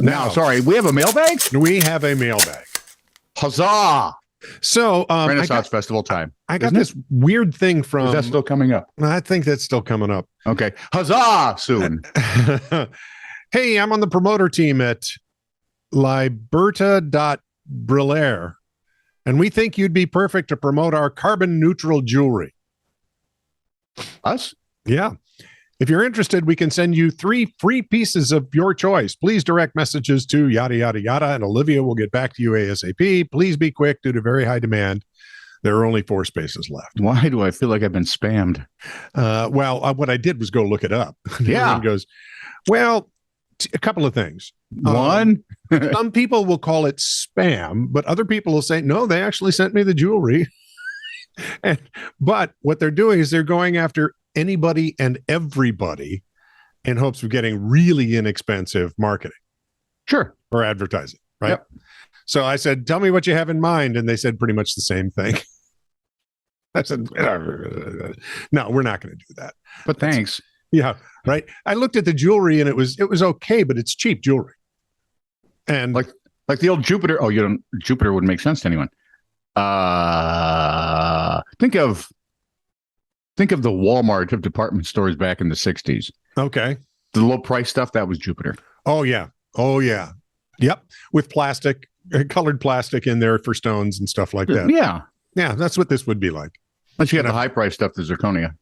Now, sorry, we have a mailbag? We have a mailbag. Huzzah! So, Renaissance Festival time. I got this weird thing from... Is that still coming up? I think that's still coming up. Okay. Huzzah! Soon. Hey, I'm on the promoter team at Liberta.Brillaire, and we think you'd be perfect to promote our carbon neutral jewelry. Us? Yeah. If you're interested, we can send you 3 free pieces of your choice. Please direct messages to yada, yada, yada, and Olivia will get back to you ASAP. Please be quick due to very high demand. There are only 4 spaces left. Why do I feel like I've been spammed? What I did was go look it up. Yeah. It goes, well, a couple of things. One, some people will call it spam, but other people will say, no, they actually sent me the jewelry. But what they're doing is they're going after anybody and everybody in hopes of getting really inexpensive marketing. Sure. Or advertising, right? Yep. So I said, tell me what you have in mind. And they said pretty much the same thing. I said, no, we're not going to do that. But thanks. Yeah, right. I looked at the jewelry and it was okay, but it's cheap jewelry. And like the old Jupiter. Oh, Jupiter wouldn't make sense to anyone. Think of the Walmart of department stores back in the 60s. Okay. The low price stuff, that was Jupiter. Oh, yeah. Yep. With plastic, colored plastic in there for stones and stuff like that. Yeah. Yeah, that's what this would be like. Unless you have the high price stuff, the zirconia.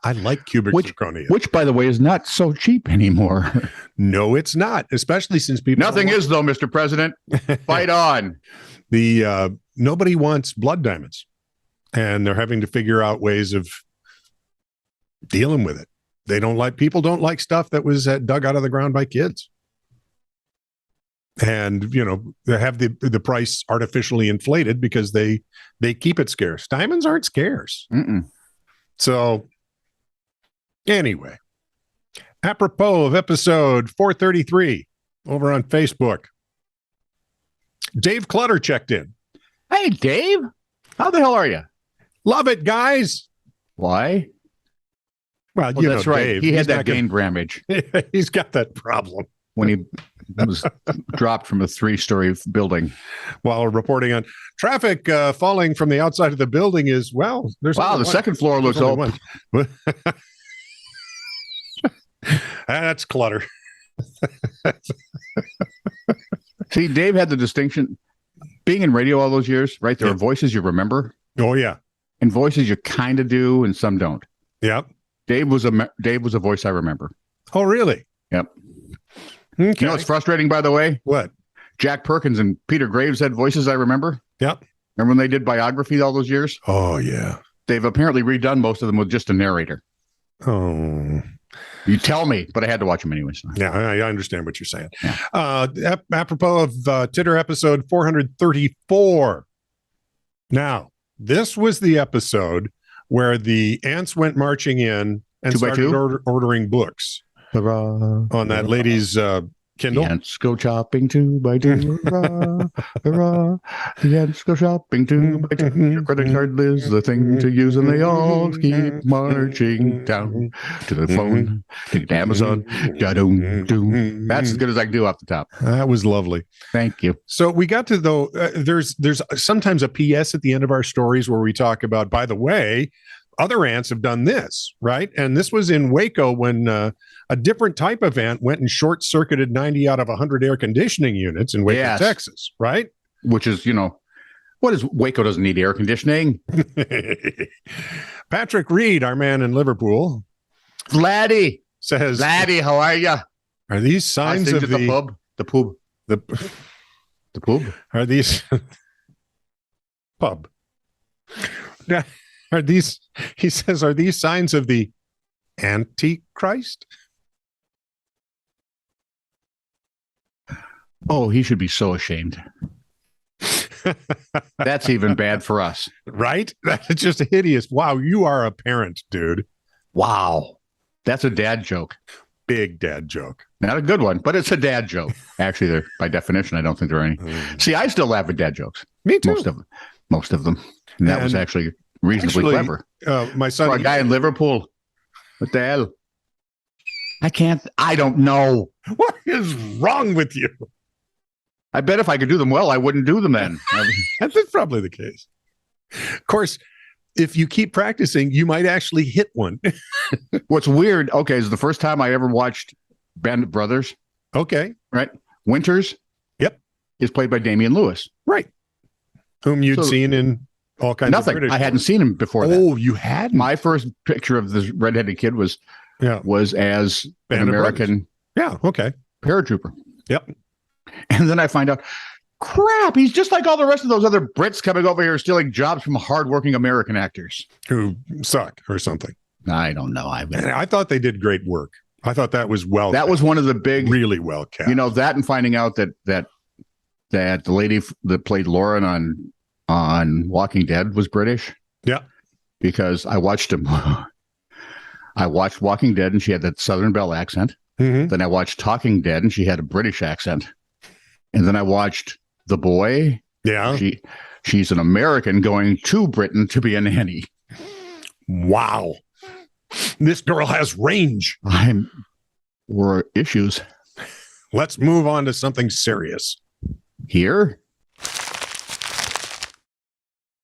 I like cubic zirconia. Which, by the way, is not so cheap anymore. No, it's not, especially since people... Nothing is, though, Mr. President. Fight on. Nobody wants blood diamonds, and they're having to figure out ways of dealing with it. People don't like stuff that was dug out of the ground by kids. And, they have the price artificially inflated because they keep it scarce. Diamonds aren't scarce. Mm-mm. So anyway, apropos of episode 433 over on Facebook, Dave Clutter checked in. Hey, Dave. How the hell are you? Love it, guys. Why? Well, that's right. Dave, he had that gain grammage. He's got that problem. When he was dropped from a 3-story building. While reporting on traffic falling from the outside of the building there's the second floor looks open. That's clutter. See, Dave had the distinction, being in radio all those years, right? There are voices you remember. Oh, yeah. And voices you kind of do and some don't. Yep. Dave was a voice I remember. Oh, really? Yep. Okay. You know what's frustrating, by the way? What? Jack Perkins and Peter Graves had voices I remember. Yep. Remember when they did biography all those years? Oh, yeah. They've apparently redone most of them with just a narrator. Oh. You tell me, but I had to watch them anyway. So. Yeah, I understand what you're saying. Yeah. Apropos of Titter episode 434. Now, this was the episode where the ants went marching in and started ordering books. Hurrah, on that lady's Kindle. The ants go chopping 2 by 2. Hurrah, hurrah. The ants go shopping 2 by 2. Your credit card is the thing to use, and they all keep marching down to the phone, to Amazon. Da-doom. That's as good as I can do off the top. That was lovely. Thank you. So we got to, there's sometimes a PS at the end of our stories where we talk about, by the way, other ants have done this, right? And this was in Waco when a different type of ant went and short-circuited 90 out of 100 air conditioning units in Waco, Texas, right? Which is, what is Waco doesn't need air conditioning? Patrick Reed, our man in Liverpool, Laddie says, Laddie, how are you? Are these signs of the pub? The pub? Are these pub? Are these, he says, are these signs of the Antichrist? Oh, he should be so ashamed. That's even bad for us. Right? That's just hideous. Wow, you are a parent, dude. Wow. That's a dad joke. Big dad joke. Not a good one, but it's a dad joke. Actually, they're, by definition, I don't think there are any. See, I still laugh at dad jokes. Me too. Most of them. And that was actually reasonably clever. My son, for a guy in Liverpool. What the hell? I don't know. What is wrong with you? I bet if I could do them well, I wouldn't do them then. That's probably the case. Of course, if you keep practicing, you might actually hit one. What's weird, okay, is the first time I ever watched Band of Brothers. Okay. Right. Winters. Yep. Is played by Damian Lewis. Right. Whom you'd seen in all kinds nothing. of British. I hadn't seen him before that. Oh, you hadn't? My first picture of this redheaded kid was as an American paratrooper. Yep. And then I find out, crap, he's just like all the rest of those other Brits coming over here stealing jobs from hardworking American actors. Who suck or something. I don't know. I thought they did great work. I thought that was well. That was one of the big, really well cast. You know, that and finding out that the lady that played Lauren on Walking Dead was British. Yeah. Because I watched Walking Dead and she had that Southern Belle accent. Mm-hmm. Then I watched Talking Dead and she had a British accent. And then I watched The Boy. Yeah. She's an American going to Britain to be a nanny. Wow. This girl has range. Were issues. Let's move on to something serious. Here?